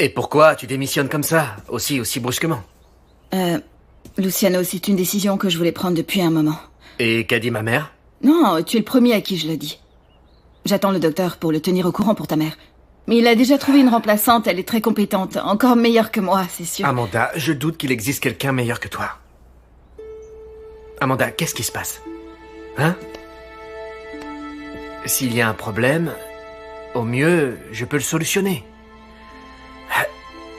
Et pourquoi tu démissionnes comme ça, aussi brusquement? Luciano, c'est une décision que je voulais prendre depuis un moment. Et qu'a dit ma mère? Non, tu es le premier à qui je le dis. J'attends le docteur pour le tenir au courant pour ta mère. Mais il a déjà trouvé une remplaçante, elle est très compétente. Encore meilleure que moi, c'est sûr. Amanda, je doute qu'il existe quelqu'un meilleur que toi. Amanda, qu'est-ce qui se passe? Hein? S'il y a un problème, au mieux, je peux le solutionner.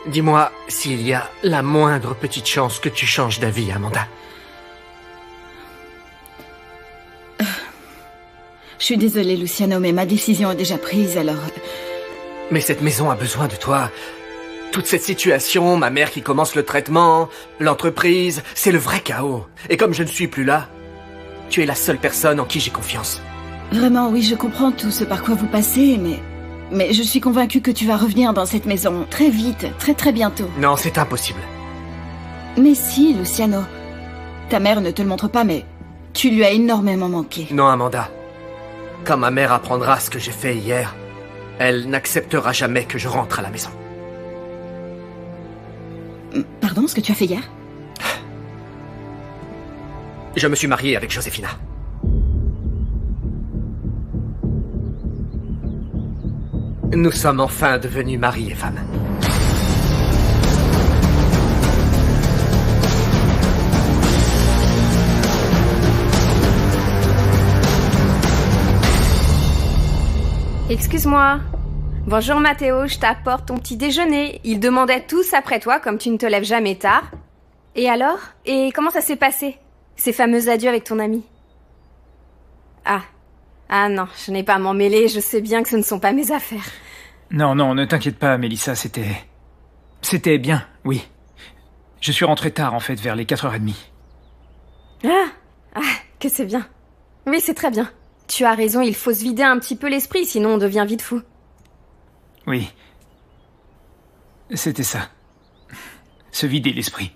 Dis-moi s'il y a la moindre petite chance que tu changes d'avis, Amanda. Je suis désolée, Luciano, mais ma décision est déjà prise, alors... Mais cette maison a besoin de toi. Toute cette situation, ma mère qui commence le traitement, l'entreprise, c'est le vrai chaos. Et comme je ne suis plus là, tu es la seule personne en qui j'ai confiance. Vraiment, oui, je comprends tout ce par quoi vous passez, mais je suis convaincue que tu vas revenir dans cette maison très vite, très bientôt. Non, c'est impossible. Mais si, Luciano. Ta mère ne te le montre pas, mais tu lui as énormément manqué. Non, Amanda. Quand ma mère apprendra ce que j'ai fait hier, elle n'acceptera jamais que je rentre à la maison. Pardon, ce que tu as fait hier? Je me suis marié avec Josefina. Nous sommes enfin devenus mari et femme. Excuse-moi. Bonjour Mathéo, je t'apporte ton petit déjeuner. Ils demandaient tous après toi, comme tu ne te lèves jamais tard. Et alors? Et comment ça s'est passé, ces fameux adieux avec ton ami? Ah non, je n'ai pas à m'en mêler, je sais bien que ce ne sont pas mes affaires. Non, ne t'inquiète pas, Mélissa, C'était bien, oui. Je suis rentré tard, en fait, vers les 4h30. Que c'est bien. Oui, c'est très bien. Tu as raison, il faut se vider un petit peu l'esprit, sinon on devient vite fou. Oui. C'était ça. Se vider l'esprit.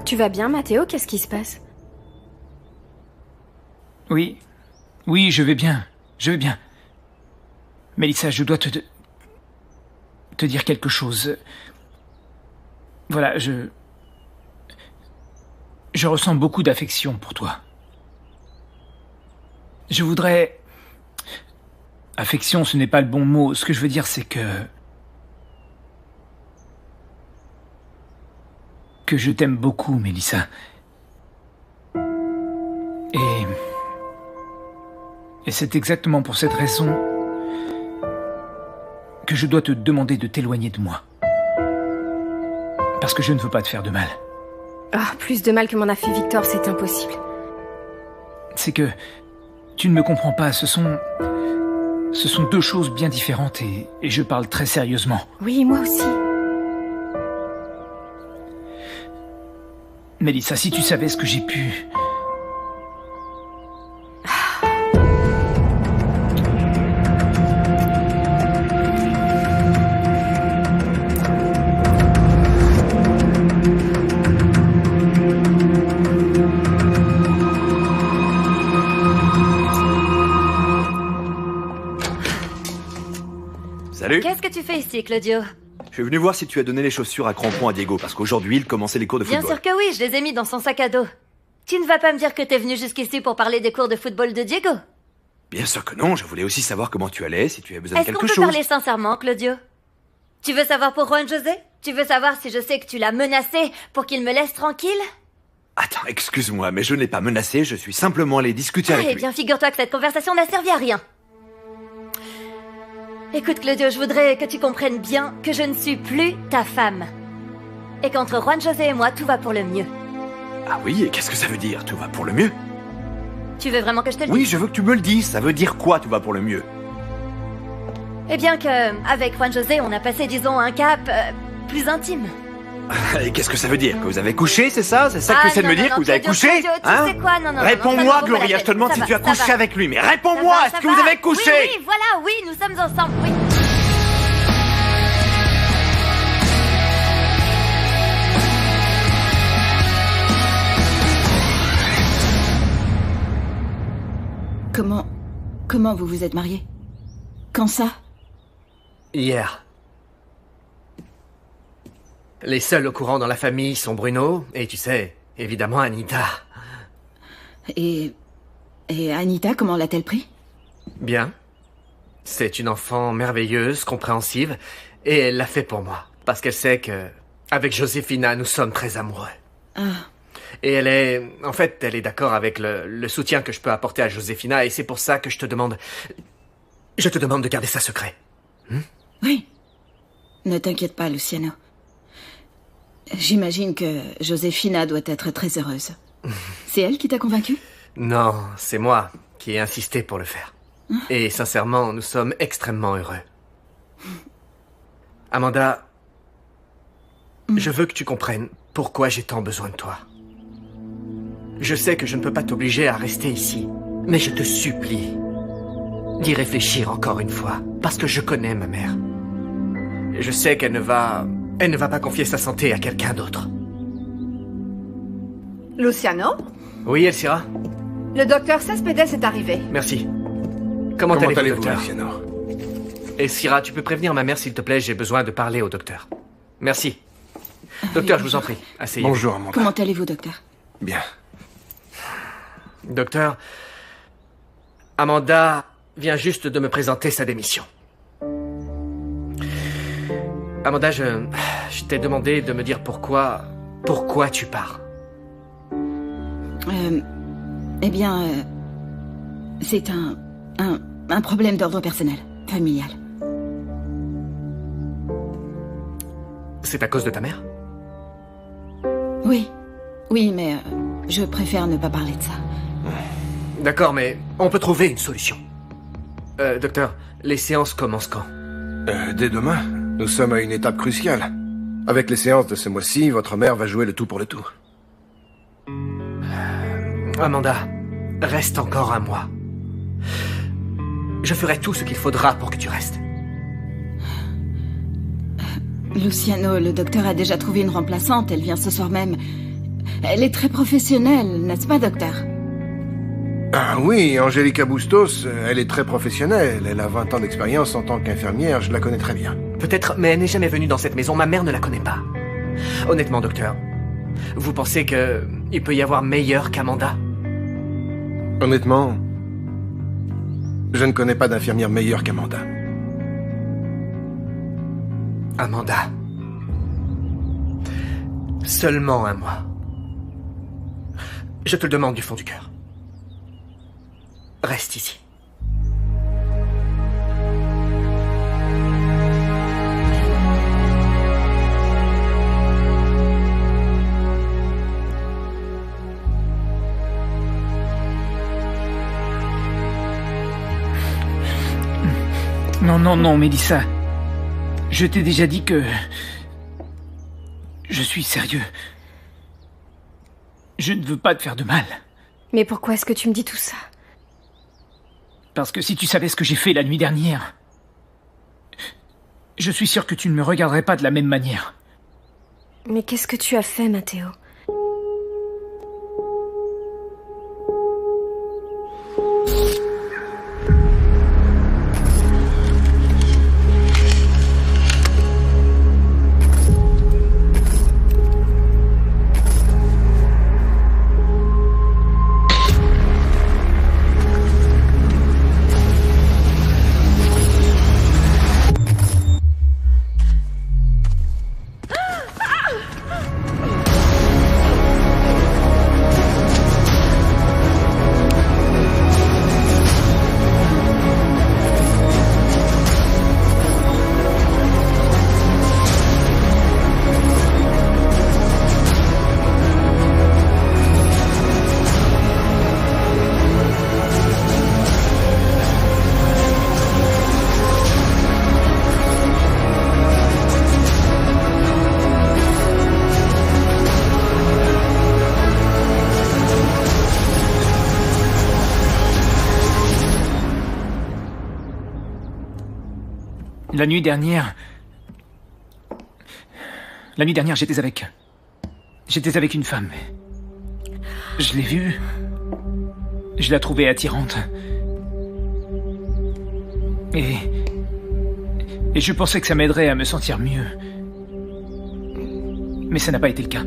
Tu vas bien, Mathéo? Qu'est-ce qui se passe? Oui, je vais bien. Mélissa, je dois te dire quelque chose. Voilà, je ressens beaucoup d'affection pour toi. Je voudrais... Affection, ce n'est pas le bon mot. Ce que je veux dire, c'est que je t'aime beaucoup, Mélissa. Et c'est exactement pour cette raison que je dois te demander de t'éloigner de moi. Parce que je ne veux pas te faire de mal. Plus de mal que m'en a fait Victor, c'est impossible. C'est que tu ne me comprends pas, ce sont deux choses bien différentes et je parle très sérieusement. Oui, moi aussi. Mélissa, si tu savais ce que j'ai pu... Salut. Qu'est-ce que tu fais ici, Claudio? Je suis venu voir si tu as donné les chaussures à crampons à Diego, parce qu'aujourd'hui, il commençait les cours de football. Bien sûr que oui, je les ai mis dans son sac à dos. Tu ne vas pas me dire que t'es venu jusqu'ici pour parler des cours de football de Diego? Bien sûr que non, je voulais aussi savoir comment tu allais, si tu avais besoin de Est-ce quelque qu'on peut chose. parler sincèrement, Claudio? Tu veux savoir pour Juan José? Tu veux savoir si je sais que tu l'as menacé pour qu'il me laisse tranquille? Attends, excuse-moi, mais je ne l'ai pas menacé, je suis simplement allé discuter avec lui. Eh bien, figure-toi que cette conversation n'a servi à rien. Écoute, Claudio, je voudrais que tu comprennes bien que je ne suis plus ta femme. Et qu'entre Juan José et moi, tout va pour le mieux. Ah oui, et qu'est-ce que ça veut dire, tout va pour le mieux? Tu veux vraiment que je te le dise? Oui, je veux que tu me le dises, ça veut dire quoi, tout va pour le mieux? Eh bien que, avec Juan José, on a passé, disons, un cap plus intime. Et qu'est-ce que ça veut dire? Que vous avez couché, c'est ça? C'est ça que tu essaies de me dire, que vous avez couché? Claudio, tu sais quoi? Non, Réponds-moi, Gloria, je te demande si tu as couché avec lui, mais réponds-moi, est-ce que vous avez couché? Oui, voilà, oui, nous sommes ensemble, oui. Comment vous vous êtes mariés? Quand ça? Hier. Les seuls au courant dans la famille sont Bruno et, tu sais, évidemment Anita. Et Anita, comment l'a-t-elle pris? Bien. C'est une enfant merveilleuse, compréhensive, et elle l'a fait pour moi. Parce qu'elle sait que, avec Josefina, nous sommes très amoureux. Ah. Et elle est d'accord avec le soutien que je peux apporter à Josefina, et c'est pour ça que je te demande de garder ça secret. Oui. Ne t'inquiète pas, Luciano. J'imagine que Josefina doit être très heureuse. C'est elle qui t'a convaincu? Non, c'est moi qui ai insisté pour le faire. Et sincèrement, nous sommes extrêmement heureux. Amanda, je veux que tu comprennes pourquoi j'ai tant besoin de toi. Je sais que je ne peux pas t'obliger à rester ici, mais je te supplie d'y réfléchir encore une fois, parce que je connais ma mère. Et je sais qu'elle ne va pas confier sa santé à quelqu'un d'autre. Luciano? Oui, Elcira? Le docteur Cespedes est arrivé. Merci. Comment allez-vous, docteur? Luciano? Elcira, tu peux prévenir ma mère, s'il te plaît, j'ai besoin de parler au docteur. Merci. Docteur, je vous en prie, asseyez-vous. Bonjour, Amanda. Comment allez-vous, docteur? Bien. Docteur, Amanda vient juste de me présenter sa démission. Amanda, je t'ai demandé de me dire pourquoi tu pars. C'est un problème d'ordre personnel, familial. C'est à cause de ta mère? Oui, mais je préfère ne pas parler de ça. D'accord, mais on peut trouver une solution. Docteur, les séances commencent quand? Dès demain. Nous sommes à une étape cruciale. Avec les séances de ce mois-ci, votre mère va jouer le tout pour le tout. Amanda, reste encore un mois. Je ferai tout ce qu'il faudra pour que tu restes. Luciano, le docteur a déjà trouvé une remplaçante. Elle vient ce soir même. Elle est très professionnelle, n'est-ce pas, docteur? Ah oui, Angelica Bustos, elle est très professionnelle. Elle a 20 ans d'expérience en tant qu'infirmière, je la connais très bien. Peut-être, mais elle n'est jamais venue dans cette maison. Ma mère ne la connaît pas. Honnêtement, docteur, vous pensez qu'il peut y avoir meilleur qu'Amanda? Honnêtement, je ne connais pas d'infirmière meilleure qu'Amanda. Amanda. Seulement un mois. Je te le demande du fond du cœur. Reste ici. Non, Mélissa. Je t'ai déjà dit que... Je suis sérieux. Je ne veux pas te faire de mal. Mais pourquoi est-ce que tu me dis tout ça? Parce que si tu savais ce que j'ai fait la nuit dernière, je suis sûr que tu ne me regarderais pas de la même manière. Mais qu'est-ce que tu as fait, Matteo? La nuit dernière, j'étais avec une femme. Je l'ai vue. Je la trouvais attirante. Et je pensais que ça m'aiderait à me sentir mieux. Mais ça n'a pas été le cas.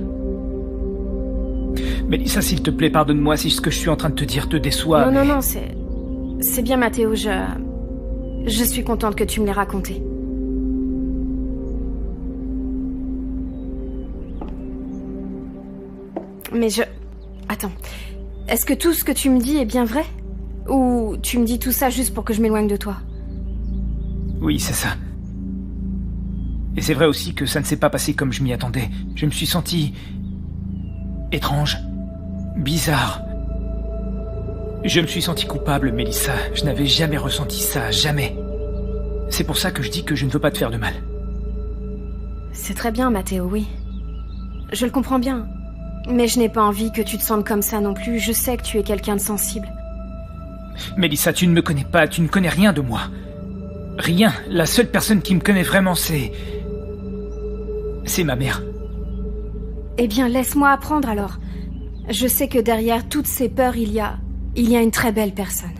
Mélissa, s'il te plaît, pardonne-moi si ce que je suis en train de te dire te déçoit. Non, c'est bien, Mathéo, je suis contente que tu me l'aies raconté. Mais Attends. Est-ce que tout ce que tu me dis est bien vrai? Ou tu me dis tout ça juste pour que je m'éloigne de toi? Oui, c'est ça. Et c'est vrai aussi que ça ne s'est pas passé comme je m'y attendais. Je me suis senti... étrange. Bizarre. Je me suis senti coupable, Mélissa. Je n'avais jamais ressenti ça, jamais. C'est pour ça que je dis que je ne veux pas te faire de mal. C'est très bien, Mathéo, oui. Je le comprends bien. Mais je n'ai pas envie que tu te sentes comme ça non plus. Je sais que tu es quelqu'un de sensible. Mélissa, tu ne me connais pas, tu ne connais rien de moi. Rien. La seule personne qui me connaît vraiment, c'est ma mère. Eh bien, laisse-moi apprendre alors. Je sais que derrière toutes ces peurs, il y a une très belle personne.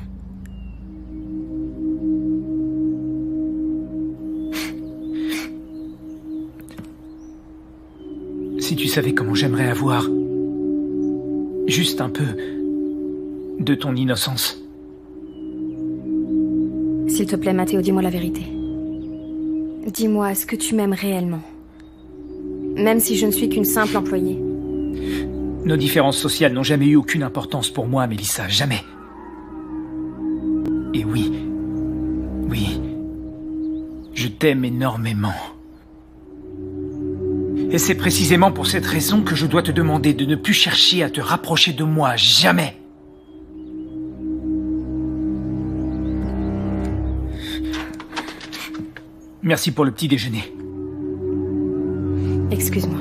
Si tu savais comment j'aimerais avoir juste un peu de ton innocence. S'il te plaît, Mathéo, dis-moi la vérité. Dis-moi, est-ce que tu m'aimes réellement? Même si je ne suis qu'une simple employée. Nos différences sociales n'ont jamais eu aucune importance pour moi, Mélissa, jamais. Et oui, je t'aime énormément. Et c'est précisément pour cette raison que je dois te demander de ne plus chercher à te rapprocher de moi, jamais. Merci pour le petit déjeuner. Excuse-moi.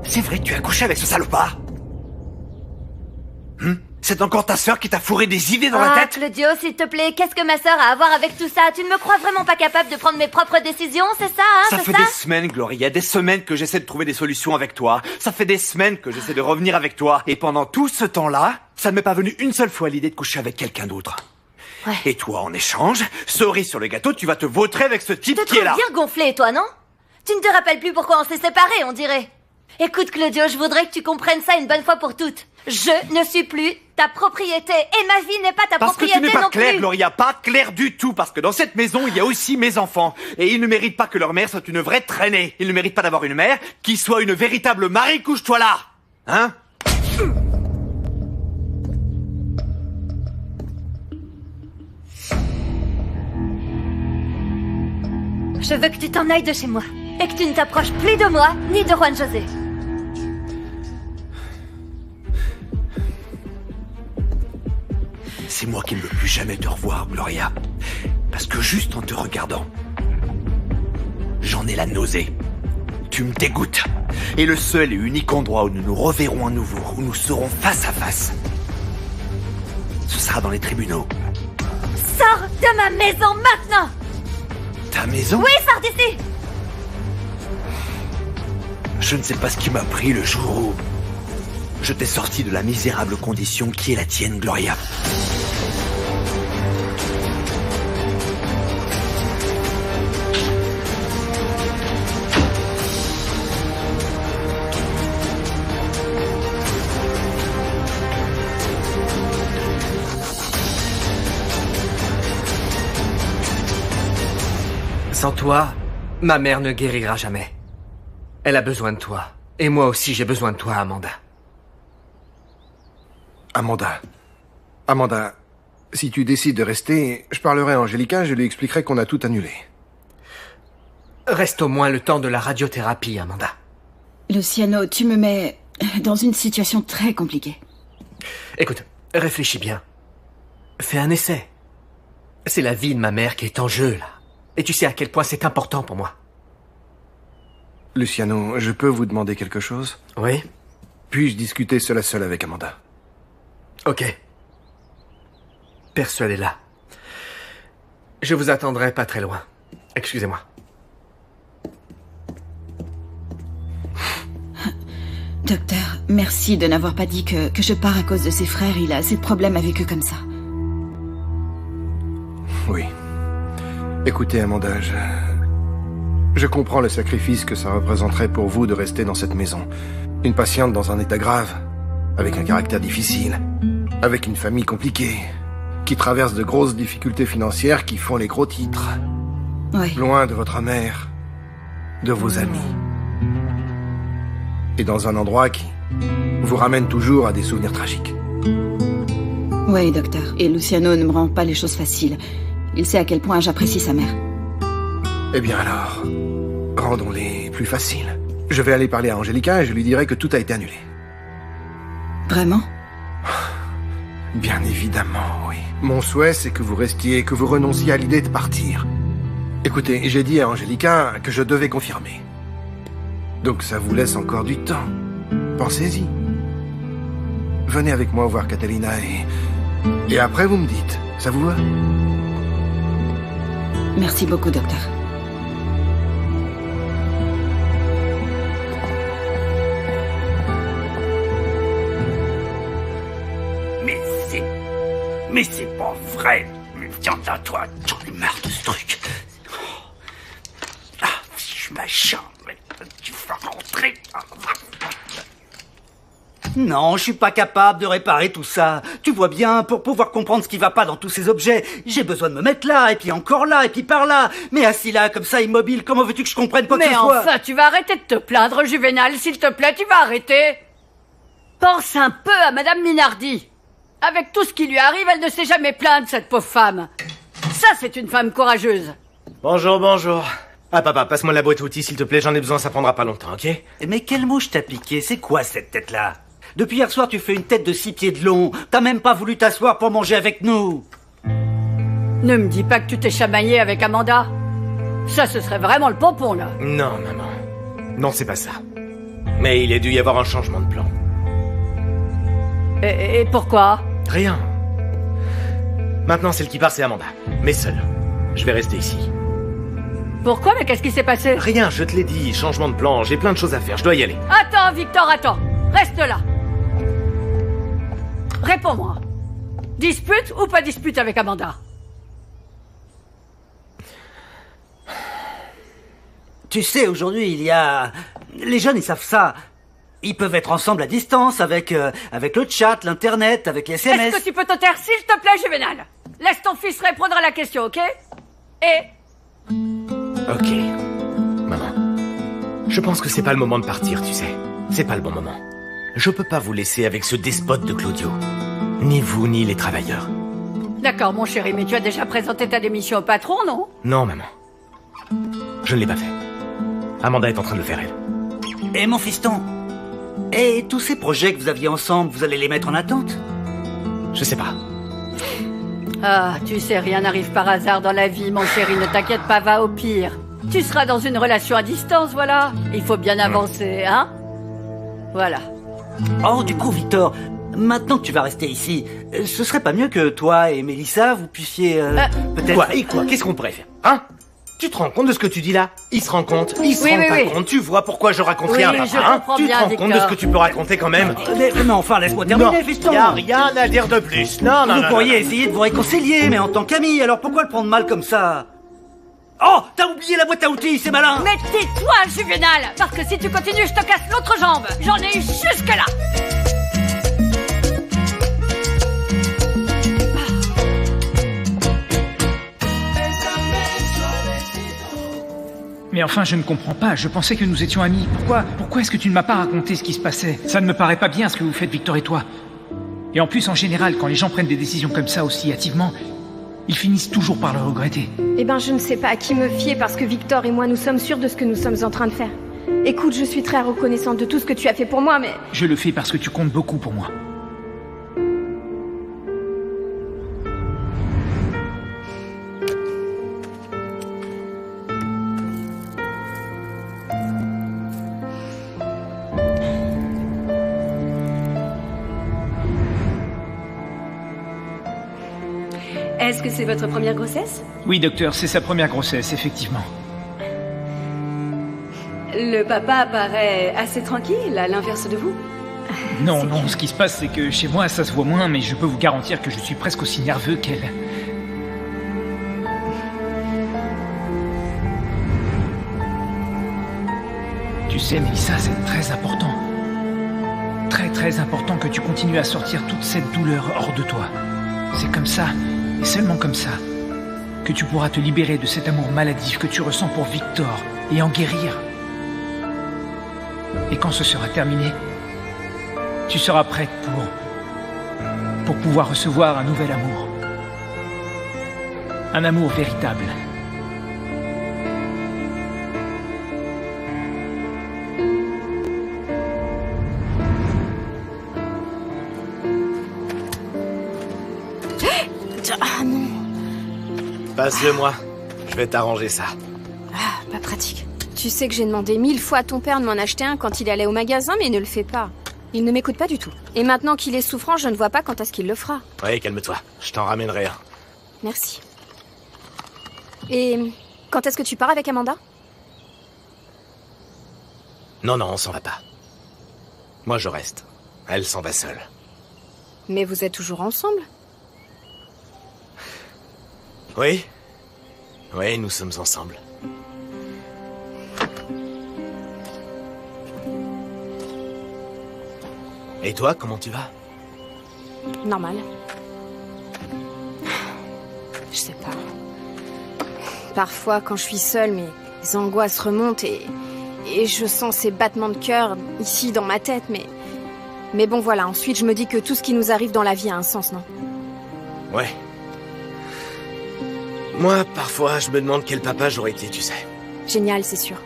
C'est vrai que tu as couché avec ce salopard? C'est encore ta sœur qui t'a fourré des idées dans la tête? Claudio, s'il te plaît, qu'est-ce que ma sœur a à voir avec tout ça? Tu ne me crois vraiment pas capable de prendre mes propres décisions, c'est ça, hein? Ça fait des semaines, Gloria, des semaines que j'essaie de trouver des solutions avec toi. Ça fait des semaines que j'essaie de revenir avec toi. Et pendant tout ce temps-là, ça ne m'est pas venu une seule fois l'idée de coucher avec quelqu'un d'autre. Ouais. Et toi, en échange, cerise sur le gâteau, tu vas te vautrer avec ce type qui est là. Tu te trouves bien gonflé, toi, non? Tu ne te rappelles plus pourquoi on s'est séparés, on dirait. Écoute, Claudio, je voudrais que tu comprennes ça une bonne fois pour toutes. Je ne suis plus ta propriété, et ma vie n'est pas ta propriété non plus. Parce que tu n'es pas claire, Gloria, pas claire du tout, parce que dans cette maison, il y a aussi mes enfants. Et ils ne méritent pas que leur mère soit une vraie traînée. Ils ne méritent pas d'avoir une mère qui soit une véritable Marie, couche-toi là. Hein? Je veux que tu t'en ailles de chez moi, et que tu ne t'approches plus de moi, ni de Juan José. C'est moi qui ne veux plus jamais te revoir, Gloria. Parce que juste en te regardant, j'en ai la nausée. Tu me dégoûtes. Et le seul et unique endroit où nous nous reverrons à nouveau, où nous serons face à face, ce sera dans les tribunaux. Sors de ma maison maintenant! Ta maison? Oui, sors d'ici! Je ne sais pas ce qui m'a pris le jour où je t'ai sorti de la misérable condition qui est la tienne, Gloria. Sans toi, ma mère ne guérira jamais. Elle a besoin de toi. Et moi aussi, j'ai besoin de toi, Amanda. Amanda, si tu décides de rester, je parlerai à Angelica, je lui expliquerai qu'on a tout annulé. Reste au moins le temps de la radiothérapie, Amanda. Luciano, tu me mets dans une situation très compliquée. Écoute, Réfléchis bien. Fais un essai. C'est la vie de ma mère qui est en jeu, là. Et tu sais à quel point c'est important pour moi. Luciano, je peux vous demander quelque chose? Oui? Puis-je discuter seul à seul avec Amanda? Ok. Persuadez-la. Je vous attendrai pas très loin. Excusez-moi. Docteur, merci de n'avoir pas dit que je pars à cause de ses frères. Il a assez de problèmes avec eux comme ça. Oui. Écoutez, Amanda, je comprends le sacrifice que ça représenterait pour vous de rester dans cette maison. Une patiente dans un état grave, avec un caractère difficile, avec une famille compliquée, qui traverse de grosses difficultés financières qui font les gros titres. Oui. Loin de votre mère, de vos amis. Et dans un endroit qui vous ramène toujours à des souvenirs tragiques. Oui, docteur. Et Luciano ne me rend pas les choses faciles. Il sait à quel point j'apprécie sa mère. Eh bien alors, rendons-les plus faciles. Je vais aller parler à Angelica et je lui dirai que tout a été annulé. Vraiment? Bien évidemment, oui. Mon souhait, c'est que vous restiez, que vous renonciez à l'idée de partir. Écoutez, j'ai dit à Angelica que je devais confirmer. Donc ça vous laisse encore du temps. Pensez-y. Venez avec moi voir Catalina et après vous me dites. Ça vous va? Merci beaucoup, docteur. Mais c'est pas vrai. Tiens là, toi, j'en ai marre de ce truc. Ah, je machin, mais tu vas rentrer. Non, je suis pas capable de réparer tout ça. Tu vois bien, pour pouvoir comprendre ce qui va pas dans tous ces objets, j'ai besoin de me mettre là, et puis encore là, et puis par là. Mais assis là, comme ça, immobile, comment veux-tu que je comprenne quoi que ce soit? Mais enfin, tu vas arrêter de te plaindre, Juvénal, s'il te plaît, tu vas arrêter. Pense un peu à Madame Minardi. Avec tout ce qui lui arrive, elle ne s'est jamais plainte, cette pauvre femme. Ça, c'est une femme courageuse. Bonjour, bonjour. Ah, papa, passe-moi la boîte à outils, s'il te plaît, j'en ai besoin, ça prendra pas longtemps, ok? Mais quelle mouche t'a piqué? C'est quoi cette tête-là? Depuis hier soir, tu fais une tête de 6 pieds de long. T'as même pas voulu t'asseoir pour manger avec nous. Ne me dis pas que tu t'es chamaillé avec Amanda. Ça, ce serait vraiment le pompon, là. Non, maman. Non, c'est pas ça. Mais il a dû y avoir un changement de plan. Et pourquoi? Rien. Maintenant, celle qui part, c'est Amanda. Mais seule. Je vais rester ici. Pourquoi? Mais qu'est-ce qui s'est passé? Rien, je te l'ai dit. Changement de plan. J'ai plein de choses à faire. Je dois y aller. Attends, Victor, attends. Reste là. Réponds-moi. Dispute ou pas dispute avec Amanda? Tu sais, aujourd'hui, il y a... Les jeunes, ils savent ça. Ils peuvent être ensemble à distance, avec le chat, l'internet, avec les SMS. Est-ce que tu peux te taire, s'il te plaît, Juvénal? Laisse ton fils répondre à la question, ok? Et... Ok. Maman. Je pense que c'est pas le moment de partir, tu sais. C'est pas le bon moment. Je peux pas vous laisser avec ce despote de Claudio. Ni vous, ni les travailleurs. D'accord, mon chéri, mais tu as déjà présenté ta démission au patron, non? Non, maman. Je ne l'ai pas fait. Amanda est en train de le faire, elle. Et mon fiston? Et tous ces projets que vous aviez ensemble, vous allez les mettre en attente? Je sais pas. Ah, tu sais, rien n'arrive par hasard dans la vie, mon chéri, ne t'inquiète pas, va au pire. Tu seras dans une relation à distance, voilà. Il faut bien avancer, hein? Voilà. Oh, du coup, Victor, maintenant que tu vas rester ici, ce serait pas mieux que toi et Mélissa, vous puissiez peut-être... Quoi? Et quoi? Qu'est-ce qu'on pourrait faire? Hein? Tu te rends compte de ce que tu dis là? Il se rend compte, il se rend pas compte. Tu vois pourquoi je raconte rien à papa, hein? Tu te rends compte de ce que tu peux raconter quand même? Mais enfin, laisse-moi terminer, fiston. Y a rien à dire de plus. Non, non, Vous pourriez essayer de vous réconcilier, mais en tant qu'ami, alors pourquoi le prendre mal comme ça? Oh, t'as oublié la boîte à outils, c'est malin. Mais tais-toi, Juvénal, parce que si tu continues, je te casse l'autre jambe. J'en ai eu jusque-là. Mais enfin, je ne comprends pas. Je pensais que nous étions amis. Pourquoi est-ce que tu ne m'as pas raconté ce qui se passait? Ça ne me paraît pas bien ce que vous faites, Victor et toi. Et en plus, en général, quand les gens prennent des décisions comme ça aussi hâtivement, ils finissent toujours par le regretter. Eh ben, je ne sais pas à qui me fier parce que Victor et moi, nous sommes sûrs de ce que nous sommes en train de faire. Écoute, je suis très reconnaissante de tout ce que tu as fait pour moi, mais... Je le fais parce que tu comptes beaucoup pour moi. Est-ce que c'est votre première grossesse? Oui, docteur, c'est sa première grossesse, effectivement. Le papa paraît assez tranquille, à l'inverse de vous. Non, non, ce qui se passe, c'est que chez moi, ça se voit moins, mais je peux vous garantir que je suis presque aussi nerveux qu'elle. Tu sais, Mélissa, c'est très important. Très, très important que tu continues à sortir toute cette douleur hors de toi. C'est comme ça, et seulement comme ça, que tu pourras te libérer de cet amour maladif que tu ressens pour Victor et en guérir. Et quand ce sera terminé, tu seras prête pour pouvoir recevoir un nouvel amour. Un amour véritable. Ah non. Passe-le-moi. Je vais t'arranger ça. Ah, pas pratique. Tu sais que j'ai demandé 1000 fois à ton père de m'en acheter un quand il allait au magasin, mais il ne le fait pas. Il ne m'écoute pas du tout. Et maintenant qu'il est souffrant, je ne vois pas quand est-ce qu'il le fera. Oui, calme-toi. Je t'en ramènerai un. Merci. Et quand est-ce que tu pars avec Amanda? Non, non, on s'en va pas. Moi, je reste. Elle s'en va seule. Mais vous êtes toujours ensemble? Oui. Oui, nous sommes ensemble. Et toi, comment tu vas? Normal. Je sais pas. Parfois, quand je suis seule, mes angoisses remontent et je sens ces battements de cœur ici dans ma tête, mais bon voilà, ensuite je me dis que tout ce qui nous arrive dans la vie a un sens, non? Ouais. Moi, parfois, je me demande quel papa j'aurais été, tu sais. Génial, c'est sûr.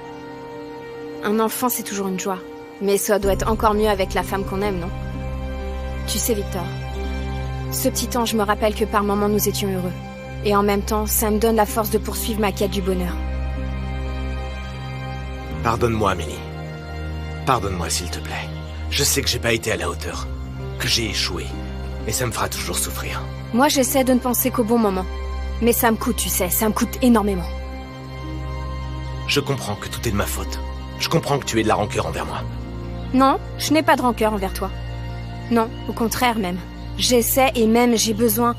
Un enfant, c'est toujours une joie. Mais ça doit être encore mieux avec la femme qu'on aime, non? Tu sais, Victor, ce petit ange me rappelle que par moments nous étions heureux. Et en même temps, ça me donne la force de poursuivre ma quête du bonheur. Pardonne-moi, Amélie. Pardonne-moi, s'il te plaît. Je sais que j'ai pas été à la hauteur. Que j'ai échoué. Et ça me fera toujours souffrir. Moi, j'essaie de ne penser qu'au bon moment. Mais ça me coûte, tu sais, ça me coûte énormément. Je comprends que tout est de ma faute. Je comprends que tu aies de la rancœur envers moi. Non, je n'ai pas de rancœur envers toi. Non, au contraire même. J'essaie et même j'ai besoin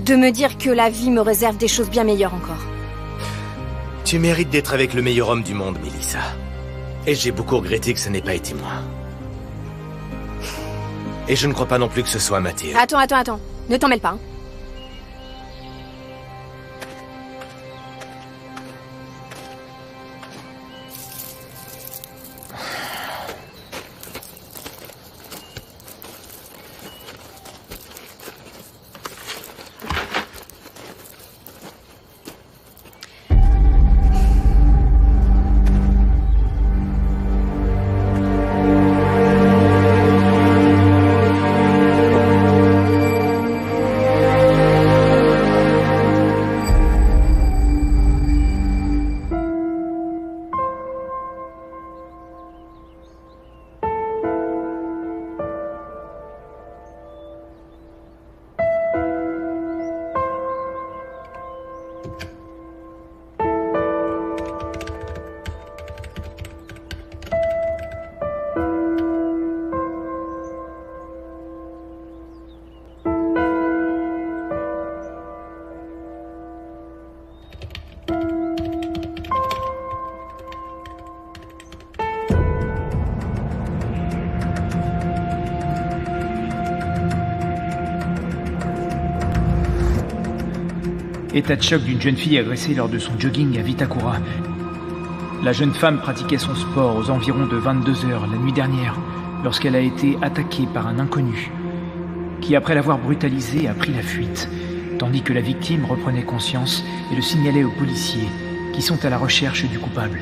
de me dire que la vie me réserve des choses bien meilleures encore. Tu mérites d'être avec le meilleur homme du monde, Mélissa. Et j'ai beaucoup regretté que ce n'ait pas été moi. Et je ne crois pas non plus que ce soit Mathéo. Attends. Ne t'en mêle pas, hein. État de choc d'une jeune fille agressée lors de son jogging à Vitakura. La jeune femme pratiquait son sport aux environs de 22h la nuit dernière lorsqu'elle a été attaquée par un inconnu qui, après l'avoir brutalisée, a pris la fuite, tandis que la victime reprenait conscience et le signalait aux policiers qui sont à la recherche du coupable.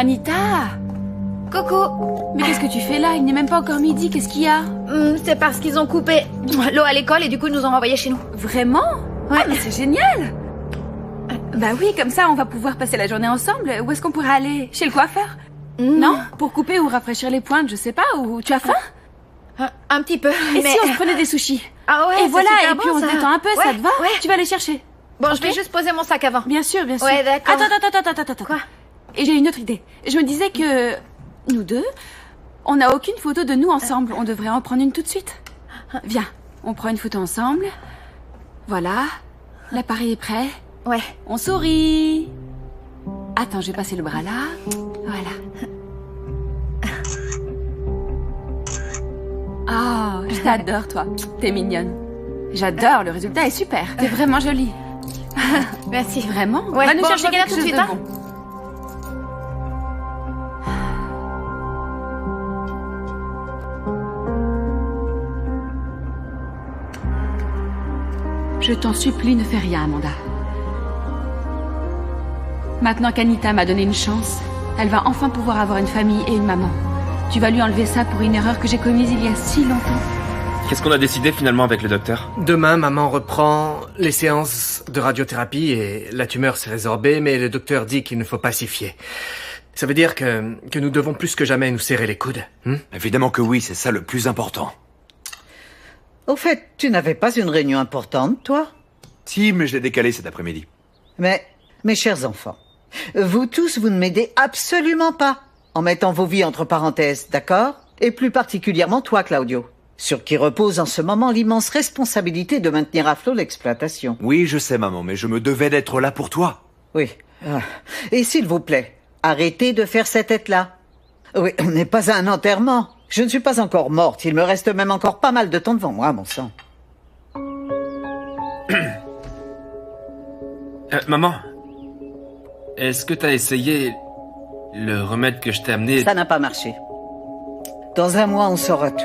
Anita! Coucou. Mais qu'est-ce que tu fais là? Il n'est même pas encore midi, qu'est-ce qu'il y a? C'est parce qu'ils ont coupé l'eau à l'école et du coup ils nous ont renvoyés chez nous. Vraiment? Ouais. Ah, mais c'est génial! Bah oui, comme ça on va pouvoir passer la journée ensemble. Où est-ce qu'on pourrait aller? Chez le coiffeur? Non? Pour couper ou rafraîchir les pointes, je sais pas, ou tu as faim? Un petit peu. Et si on se prenait des sushis? Ah ouais, et voilà, et puis bon, on se détend un peu, ouais, ça te va? Ouais. Tu vas les chercher. Bon, je vais juste poser mon sac avant. Bien sûr, bien sûr. Ouais, d'accord. Attends. Quoi? Et j'ai une autre idée. Je me disais que nous deux, on n'a aucune photo de nous ensemble. On devrait en prendre une tout de suite. Viens, on prend une photo ensemble. Voilà. L'appareil est prêt. Ouais. On sourit. Attends, je vais passer le bras là. Voilà. Oh, je t'adore, toi. T'es mignonne. J'adore, le résultat est super. T'es vraiment jolie. Merci. Vraiment? Ouais. Va nous chercher je reviens quelque tout de chose suite, de bon. Je t'en supplie, ne fais rien, Amanda. Maintenant qu'Anita m'a donné une chance, elle va enfin pouvoir avoir une famille et une maman. Tu vas lui enlever ça pour une erreur que j'ai commise il y a si longtemps. Qu'est-ce qu'on a décidé finalement avec le docteur? Demain, maman reprend les séances de radiothérapie et la tumeur s'est résorbée, mais le docteur dit qu'il ne faut pas s'y fier. Ça veut dire que nous devons plus que jamais nous serrer les coudes. Évidemment que oui, c'est ça le plus important. Au fait, tu n'avais pas une réunion importante, toi? Si, mais je l'ai décalée cet après-midi. Mais, mes chers enfants, vous tous, vous ne m'aidez absolument pas en mettant vos vies entre parenthèses, d'accord? Et plus particulièrement toi, Claudio, sur qui repose en ce moment l'immense responsabilité de maintenir à flot l'exploitation. Oui, je sais, maman, mais je me devais d'être là pour toi. Oui. Et s'il vous plaît, arrêtez de faire cette tête-là. Oui, on n'est pas à un enterrement. Je ne suis pas encore morte. Il me reste même encore pas mal de temps devant moi, mon sang. Maman, est-ce que t'as essayé le remède que je t'ai amené? Ça n'a pas marché. Dans un mois, on saura tout.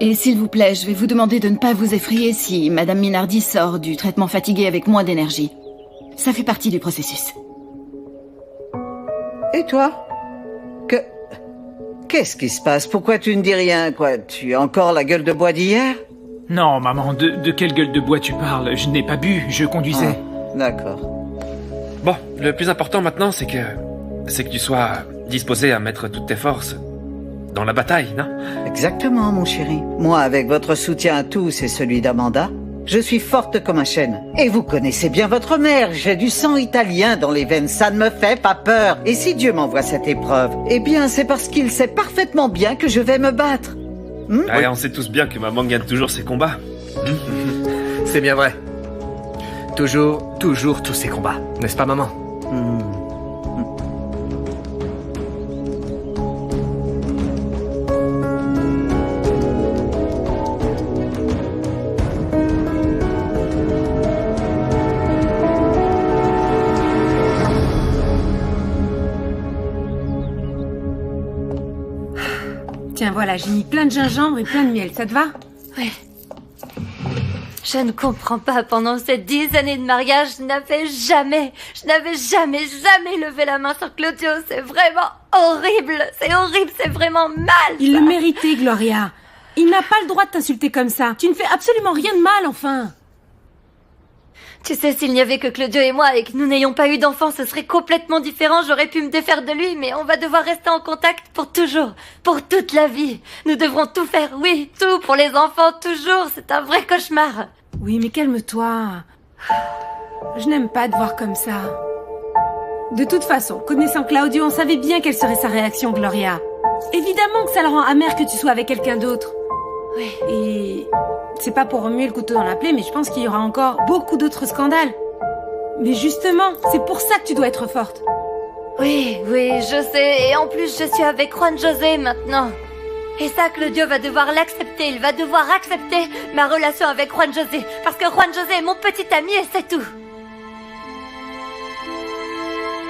Et s'il vous plaît, je vais vous demander de ne pas vous effrayer si Madame Minardi sort du traitement fatigué avec moins d'énergie. Ça fait partie du processus. Et toi? Qu'est-ce qui se passe? Pourquoi tu ne dis rien, quoi? Tu as encore la gueule de bois d'hier? Non, maman, de quelle gueule de bois tu parles? Je n'ai pas bu, je conduisais. Ah, d'accord. Bon, le plus important maintenant, c'est que tu sois disposé à mettre toutes tes forces dans la bataille, non? Exactement, mon chéri. Moi, avec votre soutien à tous et celui d'Amanda, je suis forte comme un chêne. Et vous connaissez bien votre mère, j'ai du sang italien dans les veines, ça ne me fait pas peur. Et si Dieu m'envoie cette épreuve, eh bien c'est parce qu'il sait parfaitement bien que je vais me battre. Ouais, on sait tous bien que maman gagne toujours ses combats. C'est bien vrai. Toujours tous ces combats, n'est-ce pas, maman? Tiens, voilà, j'ai mis plein de gingembre et plein de miel, ça te va? Ouais. Je ne comprends pas, pendant ces 10 années de mariage, je n'avais jamais levé la main sur Claudio. C'est vraiment horrible, c'est vraiment mal. Il le méritait, Gloria. Il n'a pas le droit de t'insulter comme ça. Tu ne fais absolument rien de mal, enfin. Tu sais, s'il n'y avait que Claudio et moi et que nous n'ayons pas eu d'enfants, ce serait complètement différent. J'aurais pu me défaire de lui, mais on va devoir rester en contact pour toujours, pour toute la vie. Nous devrons tout faire, oui, tout pour les enfants, toujours. C'est un vrai cauchemar. Oui, mais calme-toi. Je n'aime pas te voir comme ça. De toute façon, connaissant Claudio, on savait bien quelle serait sa réaction, Gloria. Évidemment que ça le rend amer que tu sois avec quelqu'un d'autre. Oui. Et c'est pas pour remuer le couteau dans la plaie, mais je pense qu'il y aura encore beaucoup d'autres scandales. Mais justement, c'est pour ça que tu dois être forte. Oui, je sais. Et en plus, je suis avec Juan José maintenant. Et ça, Claudio va devoir l'accepter. Il va devoir accepter ma relation avec Juan José. Parce que Juan José est mon petit ami et c'est tout.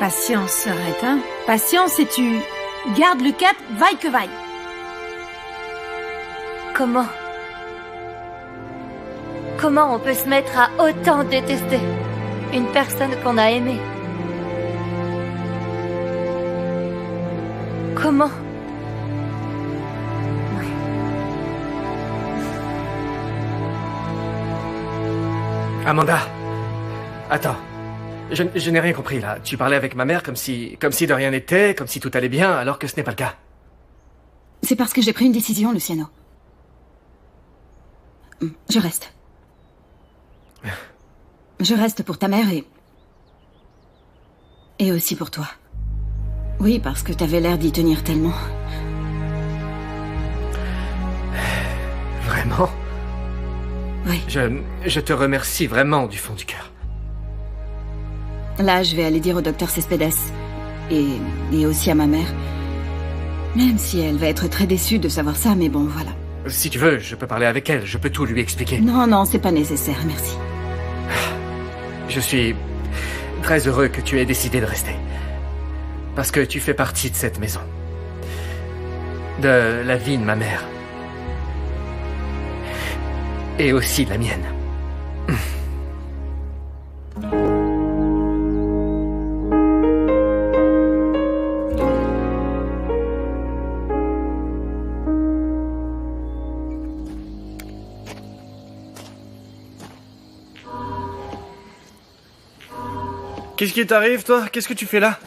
Patience, Sorette, hein. Patience et tu gardes le cap, vaille que vaille. Comment on peut se mettre à autant détester une personne qu'on a aimée? Comment? Amanda, attends. Je n'ai rien compris, là. Tu parlais avec ma mère comme si de rien n'était, comme si tout allait bien, alors que ce n'est pas le cas. C'est parce que j'ai pris une décision, Luciano. Je reste. Je reste pour ta mère et aussi pour toi. Oui, parce que t'avais l'air d'y tenir tellement. Vraiment? Oui. Je te remercie vraiment du fond du cœur. Là, je vais aller dire au docteur Cespedes et aussi à ma mère. Même si elle va être très déçue de savoir ça, mais bon, voilà. Si tu veux, je peux parler avec elle, je peux tout lui expliquer. Non, c'est pas nécessaire, merci. Je suis très heureux que tu aies décidé de rester. Parce que tu fais partie de cette maison. De la vie de ma mère. Et aussi de la mienne. Qu'est-ce qui t'arrive, toi? Qu'est-ce que tu fais là?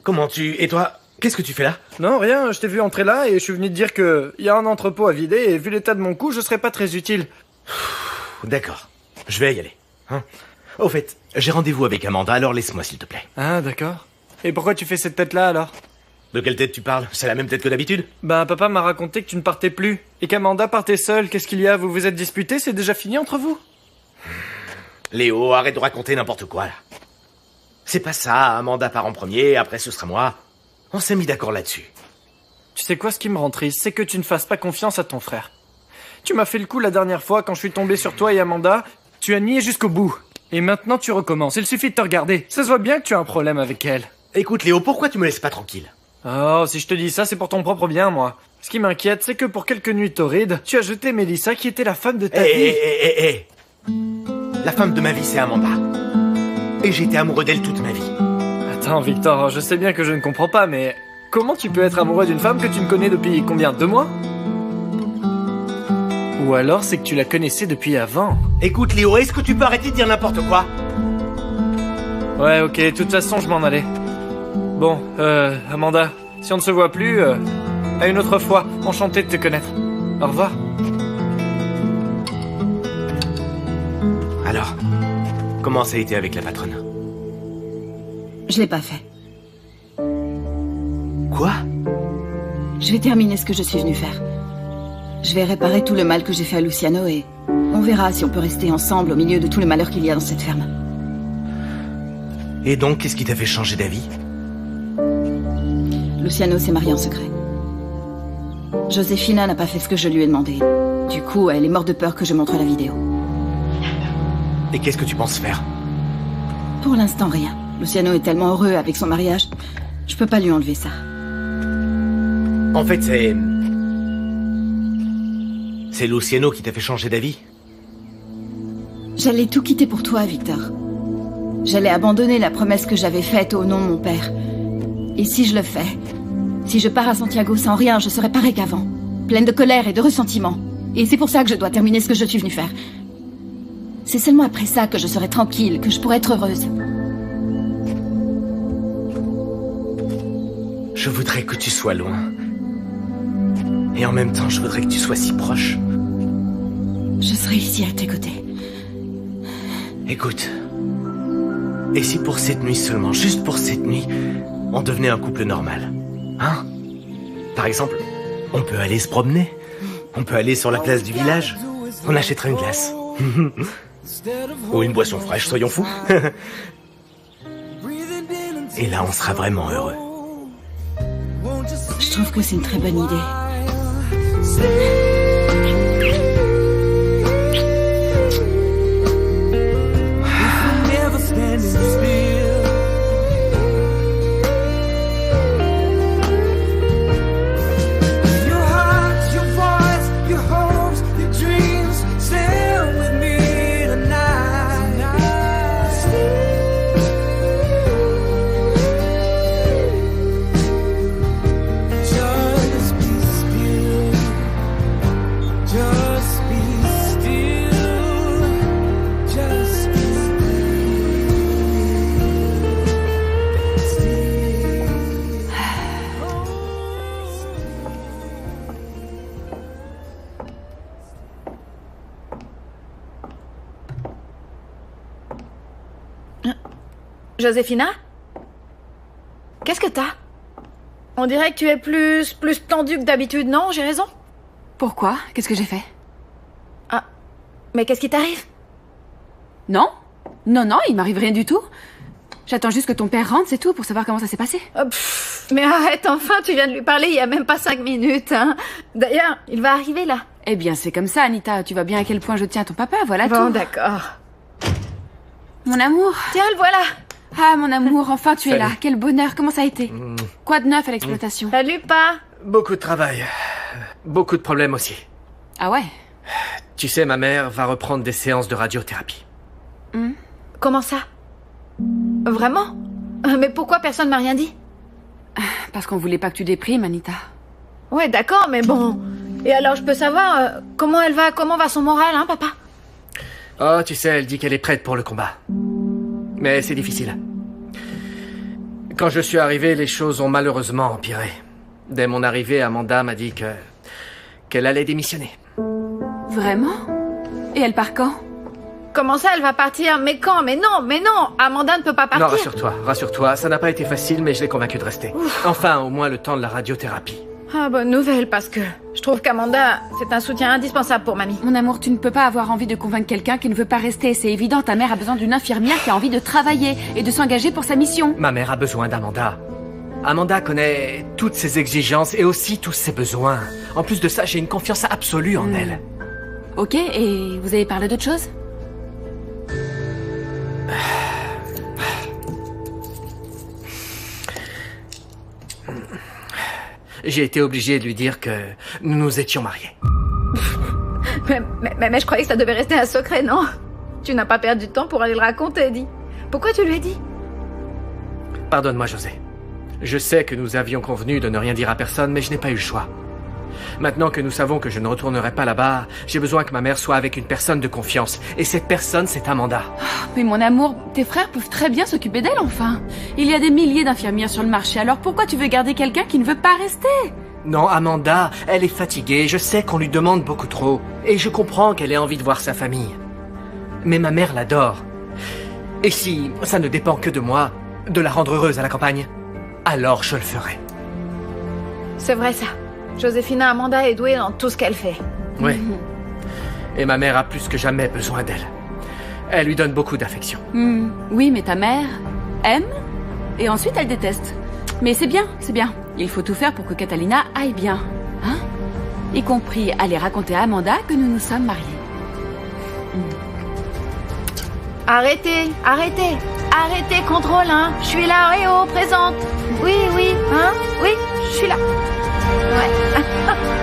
Comment tu... Et toi? Qu'est-ce que tu fais là? Non, rien, je t'ai vu entrer là et je suis venu te dire que y a un entrepôt à vider et vu l'état de mon cou, je serais pas très utile. D'accord, je vais y aller. Hein? Au fait, j'ai rendez-vous avec Amanda, alors laisse-moi s'il te plaît. Ah, d'accord. Et pourquoi tu fais cette tête-là, alors? De quelle tête tu parles? C'est la même tête que d'habitude? Ben, papa m'a raconté que tu ne partais plus et qu'Amanda partait seule. Qu'est-ce qu'il y a? Vous vous êtes disputés? C'est déjà fini entre vous? Léo, arrête de raconter n'importe quoi, là. C'est pas ça, Amanda part en premier, après ce sera moi. On s'est mis d'accord là-dessus. Tu sais quoi, ce qui me rend triste, c'est que tu ne fasses pas confiance à ton frère. Tu m'as fait le coup la dernière fois quand je suis tombé sur toi et Amanda. Tu as nié jusqu'au bout. Et maintenant tu recommences, il suffit de te regarder. Ça se voit bien que tu as un problème avec elle. Écoute Léo, pourquoi tu me laisses pas tranquille? Oh, si je te dis ça, c'est pour ton propre bien, moi. Ce qui m'inquiète, c'est que pour quelques nuits torrides, tu as jeté Mélissa qui était la femme de ta vie. La femme de ma vie, c'est Amanda. Et j'étais amoureux d'elle toute ma vie. Attends, Victor, je sais bien que je ne comprends pas, mais... Comment tu peux être amoureux d'une femme que tu ne connais depuis combien? 2 mois? Ou alors c'est que tu la connaissais depuis avant. Écoute Léo, est-ce que tu peux arrêter de dire n'importe quoi? Ouais, ok, de toute façon je m'en allais. Bon, Amanda, si on ne se voit plus, à une autre fois, enchanté de te connaître. Au revoir. Alors, comment ça a été avec la patronne? Je l'ai pas fait. Quoi? Je vais terminer ce que je suis venue faire. Je vais réparer tout le mal que j'ai fait à Luciano et on verra si on peut rester ensemble au milieu de tout le malheur qu'il y a dans cette ferme. Et donc, qu'est-ce qui t'a fait changer d'avis? Luciano s'est marié en secret. Josefina n'a pas fait ce que je lui ai demandé. Du coup, elle est morte de peur que je montre la vidéo. Et qu'est-ce que tu penses faire? Pour l'instant, rien. Luciano est tellement heureux avec son mariage. Je peux pas lui enlever ça. En fait, c'est Luciano qui t'a fait changer d'avis? J'allais tout quitter pour toi, Victor. J'allais abandonner la promesse que j'avais faite au nom de mon père. Et si je le fais, si je pars à Santiago sans rien, je serai pareil qu'avant. Pleine de colère et de ressentiment. Et c'est pour ça que je dois terminer ce que je suis venue faire. C'est seulement après ça que je serai tranquille, que je pourrai être heureuse. Je voudrais que tu sois loin. Et en même temps, je voudrais que tu sois si proche. Je serai ici à tes côtés. Écoute. Et si pour cette nuit seulement, juste pour cette nuit, on devenait un couple normal? Hein? Par exemple, on peut aller se promener. On peut aller sur la place du village. On achètera une glace. Ou une boisson fraîche, soyons fous. Et là, on sera vraiment heureux. Je trouve que c'est une très bonne idée. Joséphina? Qu'est-ce que t'as? On dirait que tu es plus tendue que d'habitude, non? J'ai raison? Pourquoi? Qu'est-ce que j'ai fait? Ah, mais qu'est-ce qui t'arrive? Non, il m'arrive rien du tout. J'attends juste que ton père rentre, c'est tout, pour savoir comment ça s'est passé. Mais arrête, enfin, tu viens de lui parler il y a même pas 5 minutes, hein. D'ailleurs, il va arriver, là. Eh bien, c'est comme ça, Anita. Tu vois bien à quel point je tiens à ton papa, voilà tout. Bon, d'accord. Mon amour. Tiens, le voilà. Ah, mon amour, enfin tu es Salut. là. Quel bonheur, comment ça a été? Quoi de neuf à l'exploitation? Salut, pas. Beaucoup de travail. Beaucoup de problèmes aussi. Ah ouais? Tu sais, ma mère va reprendre des séances de radiothérapie. Comment ça? Vraiment? Mais pourquoi personne m'a rien dit? Parce qu'on voulait pas que tu déprimes, Anita. Ouais, d'accord, mais bon... Et alors, je peux savoir comment elle va, comment va son moral, hein, papa? Oh, tu sais, elle dit qu'elle est prête pour le combat. Mais c'est difficile. Quand je suis arrivé, les choses ont malheureusement empiré. Dès mon arrivée, Amanda m'a dit qu'elle allait démissionner. Vraiment? Et elle part quand? Comment ça, elle va partir? Mais quand? Mais non! Amanda ne peut pas partir. Non, rassure-toi, ça n'a pas été facile, mais je l'ai convaincue de rester. Enfin, au moins le temps de la radiothérapie. Ah, bonne nouvelle, parce que je trouve qu'Amanda, c'est un soutien indispensable pour mamie. Mon amour, tu ne peux pas avoir envie de convaincre quelqu'un qui ne veut pas rester. C'est évident, ta mère a besoin d'une infirmière qui a envie de travailler et de s'engager pour sa mission. Ma mère a besoin d'Amanda. Amanda connaît toutes ses exigences et aussi tous ses besoins. En plus de ça, j'ai une confiance absolue en elle. Ok, et vous avez parlé d'autre chose? J'ai été obligé de lui dire que nous nous étions mariés. Mais je croyais que ça devait rester un secret, non? Tu n'as pas perdu de temps pour aller le raconter, dis. Pourquoi tu lui as dit? Pardonne-moi, José. Je sais que nous avions convenu de ne rien dire à personne, mais je n'ai pas eu le choix. Maintenant que nous savons que je ne retournerai pas là-bas, j'ai besoin que ma mère soit avec une personne de confiance. Et cette personne, c'est Amanda. Mais mon amour, tes frères peuvent très bien s'occuper d'elle, enfin. Il y a des milliers d'infirmières sur le marché, alors pourquoi tu veux garder quelqu'un qui ne veut pas rester? Non, Amanda, elle est fatiguée. Je sais qu'on lui demande beaucoup trop. Et je comprends qu'elle ait envie de voir sa famille. Mais ma mère l'adore. Et si ça ne dépend que de moi, de la rendre heureuse à la campagne, alors je le ferai. C'est vrai, ça. Joséphina Amanda est douée dans tout ce qu'elle fait. Oui. Et ma mère a plus que jamais besoin d'elle. Elle lui donne beaucoup d'affection. Oui, mais ta mère aime et ensuite elle déteste. Mais c'est bien, c'est bien. Il faut tout faire pour que Catalina aille bien. Hein? Y compris aller raconter à Amanda que nous nous sommes mariés. Arrêtez, contrôle, hein. Je suis là, présente. Oui, hein. Oui, je suis là. Ouais.